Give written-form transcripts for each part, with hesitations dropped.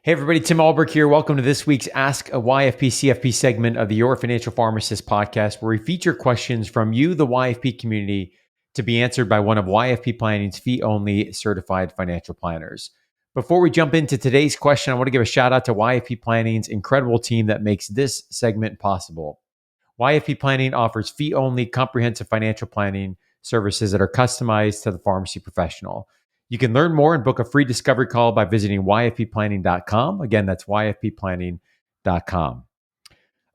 Hey everybody, Tim Albrick here. Welcome to this week's Ask a YFP CFP segment of the Your Financial Pharmacist Podcast, where we feature questions from you, the YFP community, to be answered by one of YFP Planning's fee-only certified financial planners. Before we jump into today's question, I want to give a shout out to YFP Planning's incredible team that makes this segment possible. YFP Planning offers fee-only comprehensive financial planning services that are customized to the pharmacy professional. You can learn more and book a free discovery call by visiting yfpplanning.com. Again, that's yfpplanning.com.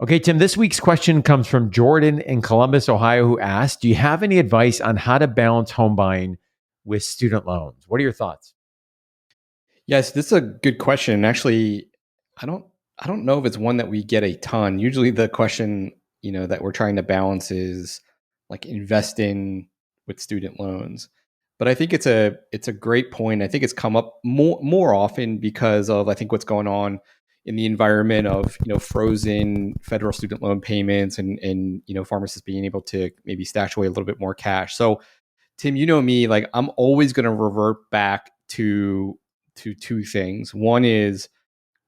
Okay, Tim, this week's question comes from Jordan in Columbus, Ohio, who asked, do you have any advice on how to balance home buying with student loans? What are your thoughts? Yes, this is a good question. Actually, I don't know if it's one that we get a ton. Usually the question, that we're trying to balance is like investing with student loans. But I think it's a great point. I think it's come up more often because of I think what's going on in the environment of frozen federal student loan payments and pharmacists being able to maybe stash away a little bit more cash. So Tim, you know me, like I'm always going to revert back to two things. One is,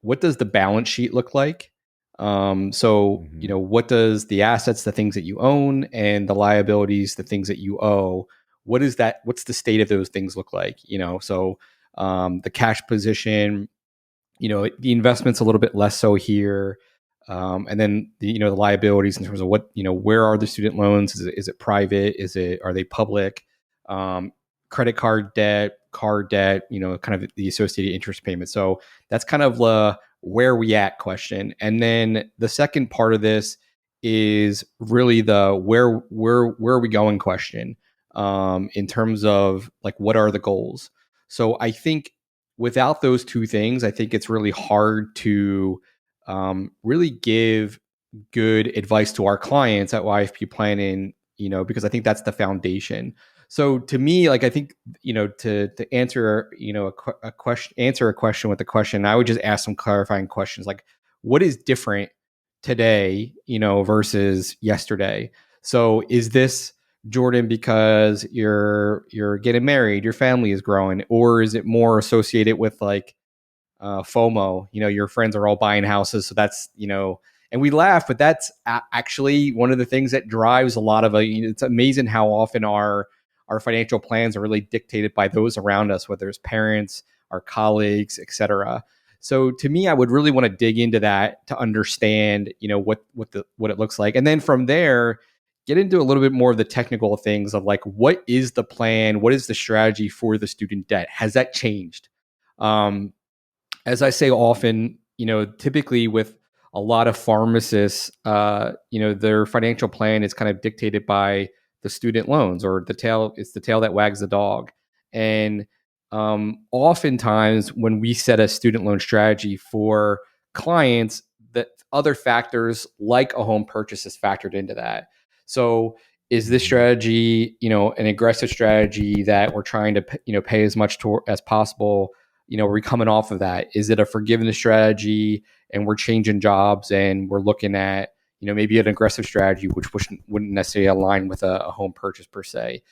what does the balance sheet look like? What does the assets, the things that you own, and the liabilities, the things that you owe, what's the state of those things look like? The cash position, the investment's a little bit less so here. And then the liabilities in terms of where are the student loans? Is it private? Are they public? Credit card debt, car debt, kind of the associated interest payments. So that's kind of where we at question. And then the second part of this is really the where are we going question, in terms of like, what are the goals? So I think without those two things, I think it's really hard to really give good advice to our clients at YFP Planning, because I think that's the foundation. So to me, like I think to answer a question with a question, I would just ask some clarifying questions like, what is different today, versus yesterday? So is this, Jordan, because you're getting married, your family is growing, or is it more associated with like FOMO? Your friends are all buying houses, so that's and we laugh, but that's actually one of the things that drives a lot of it's amazing how often our financial plans are really dictated by those around us, whether it's parents, our colleagues, etc. So to me, I would really want to dig into that to understand, what it looks like. And then from there, get into a little bit more of the technical things of like, what is the plan? What is the strategy for the student debt? Has that changed? As I say often, typically with a lot of pharmacists, their financial plan is kind of dictated by the student loans, or it's the tail that wags the dog. And oftentimes when we set a student loan strategy for clients, that other factors like a home purchase is factored into that. So is this strategy, an aggressive strategy that we're trying to, pay as much as possible? We're coming off of that. Is it a forgiveness strategy and we're changing jobs and we're looking at, maybe an aggressive strategy, which wouldn't necessarily align with a home purchase per se?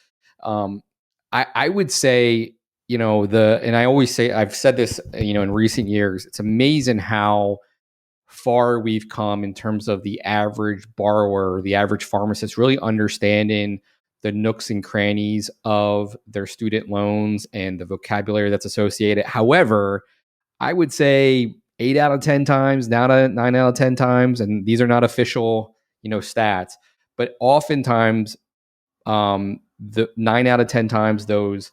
I would say, and I always say, I've said this, in recent years, it's amazing how far we've come in terms of the average borrower, the average pharmacist really understanding the nooks and crannies of their student loans and the vocabulary that's associated. However, I would say 8 out of 10 times, now to 9 out of 10 times, and these are not official, stats, but oftentimes, the 9 out of 10 times, those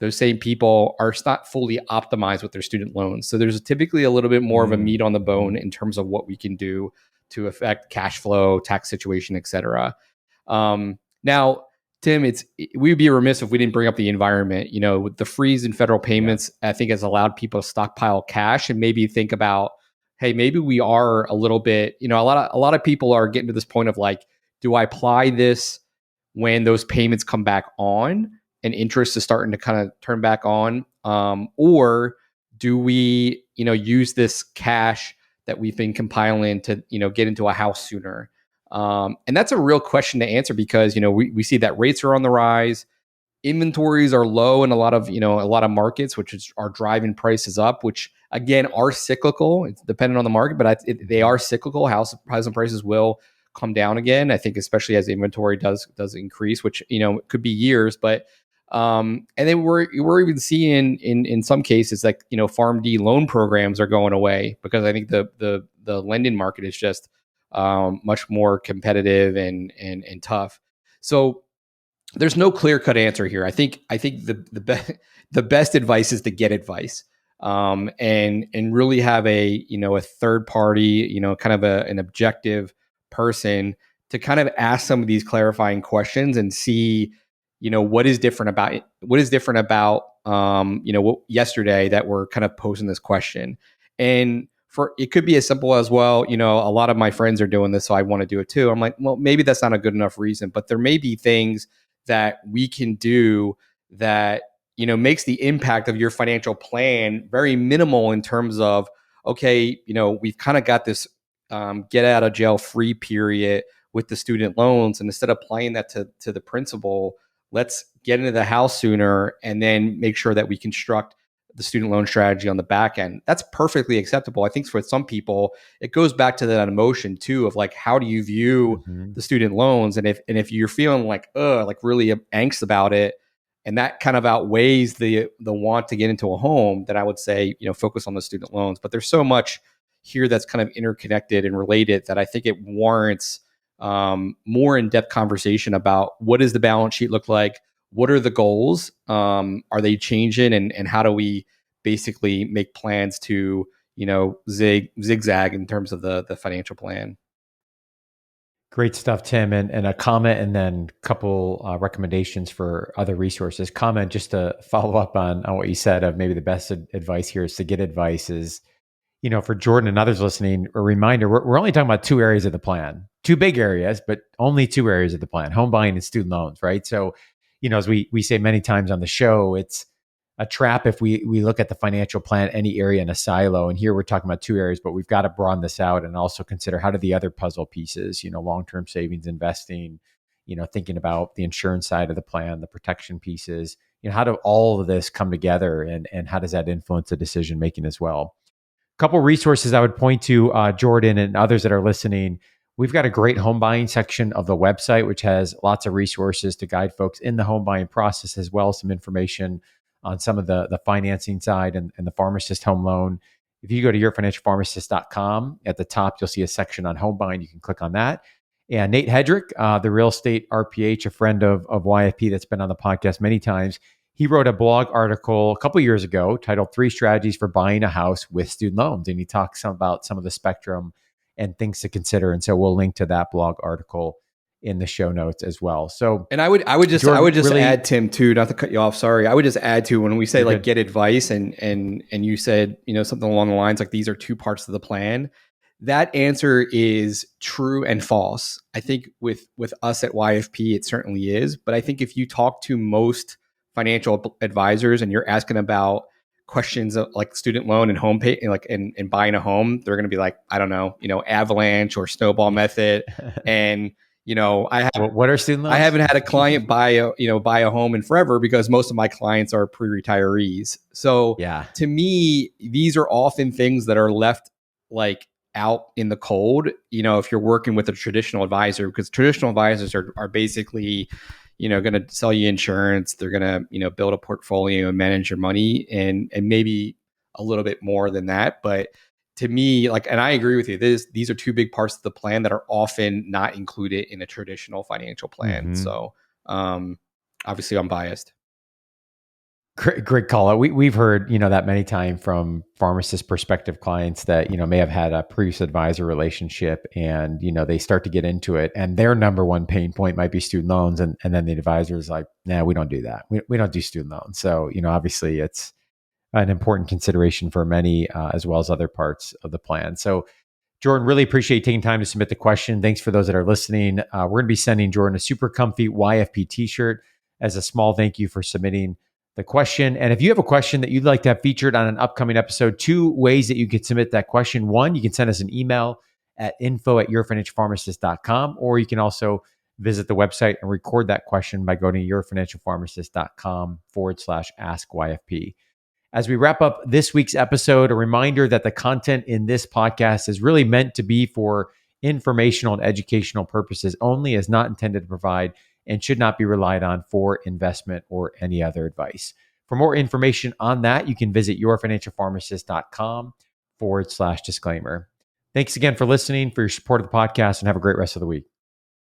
same people are not fully optimized with their student loans. So there's typically a little bit more of a meat on the bone in terms of what we can do to affect cash flow, tax situation, et cetera. Now, Tim, we'd be remiss if we didn't bring up the environment. With the freeze in federal payments, I think has allowed people to stockpile cash and maybe think about, hey, maybe we are a little bit, a lot of people are getting to this point of like, do I apply this when those payments come back on and interest is starting to kind of turn back on? Or do we, use this cash that we've been compiling to, get into a house sooner? And that's a real question to answer because, we see that rates are on the rise. Inventories are low in a lot of markets, which are driving prices up, which again, are cyclical. It's dependent on the market, but they are cyclical. Housing prices will come down again. I think, especially as inventory does increase, which could be years. But and then we're even seeing in some cases like Farm D loan programs are going away because I think the lending market is just much more competitive and tough. So there's no clear cut answer here. I think the best advice is to get advice, and really have a third party, kind of an objective person to kind of ask some of these clarifying questions and see what is different about what yesterday that we're kind of posing this question. And for it could be as simple as, well, a lot of my friends are doing this, so I want to do it too. I'm like, well, maybe that's not a good enough reason, but there may be things that we can do that makes the impact of your financial plan very minimal in terms of, okay, we've kind of got this get out of jail free period with the student loans, and instead of applying that to the principal, let's get into the house sooner and then make sure that we construct the student loan strategy on the back end. That's perfectly acceptable. I think for some people, it goes back to that emotion too of like, how do you view the student loans? And if you're feeling like really angst about it, and that kind of outweighs the want to get into a home, then I would say focus on the student loans. But there's so much here that's kind of interconnected and related that I think it warrants more in-depth conversation about what does the balance sheet look like? What are the goals? Are they changing? And how do we basically make plans to, zigzag in terms of the financial plan? Great stuff, Tim. And a comment and then a couple recommendations for other resources. Comment just to follow up on what you said of maybe the best advice here is to get advice is, for Jordan and others listening, a reminder, we're only talking about two areas of the plan, two big areas, but only two areas of the plan, home buying and student loans, right? So, as we say many times on the show, it's a trap if we look at the financial plan, any area in a silo. And here we're talking about two areas, but we've got to broaden this out and also consider how do the other puzzle pieces, long-term savings, investing, thinking about the insurance side of the plan, the protection pieces, how do all of this come together and how does that influence the decision making as well? Couple resources I would point to, Jordan and others that are listening. We've got a great home buying section of the website, which has lots of resources to guide folks in the home buying process, as well as some information on some of the financing side and the pharmacist home loan. If you go to yourfinancialpharmacist.com, at the top, you'll see a section on home buying. You can click on that. And Nate Hedrick, the real estate RPH, a friend of YFP that's been on the podcast many times, he wrote a blog article a couple years ago titled 3 Strategies for Buying a House with Student Loans. And he talks about some of the spectrum and things to consider. And so we'll link to that blog article in the show notes as well. So, and I would just really add, Tim, too, not to cut you off. Sorry. I would just add to when we say like get advice and you said, something along the lines like these are two parts of the plan. That answer is true and false. I think with us at YFP, it certainly is. But I think if you talk to most financial advisors and you're asking about questions of like student loan and home pay, and buying a home, they're going to be like, I don't know, avalanche or snowball method. And, what are student loans? I haven't had a client buy a home in forever because most of my clients are pre-retirees. So to me, these are often things that are left like out in the cold, if you're working with a traditional advisor, because traditional advisors are basically, going to sell you insurance. They're going to, build a portfolio and manage your money and maybe a little bit more than that. But to me, and I agree with you, these are two big parts of the plan that are often not included in a traditional financial plan. So obviously I'm biased. Great call out. We've heard, that many times from pharmacist prospective clients that, may have had a previous advisor relationship and, they start to get into it and their number one pain point might be student loans. And then the advisor is like, nah, we don't do that. We don't do student loans. So, obviously it's an important consideration for many, as well as other parts of the plan. So Jordan, really appreciate taking time to submit the question. Thanks for those that are listening. We're going to be sending Jordan a super comfy YFP t-shirt as a small thank you for submitting the question. And if you have a question that you'd like to have featured on an upcoming episode, 2 ways that you can submit that question. 1, you can send us an email at info@yourfinancialpharmacist.com, or you can also visit the website and record that question by going to yourfinancialpharmacist.com/ask YFP. As we wrap up this week's episode, a reminder that the content in this podcast is really meant to be for informational and educational purposes only, is not intended to provide and should not be relied on for investment or any other advice. For more information on that, you can visit yourfinancialpharmacist.com/disclaimer. Thanks again for listening, for your support of the podcast, and have a great rest of the week.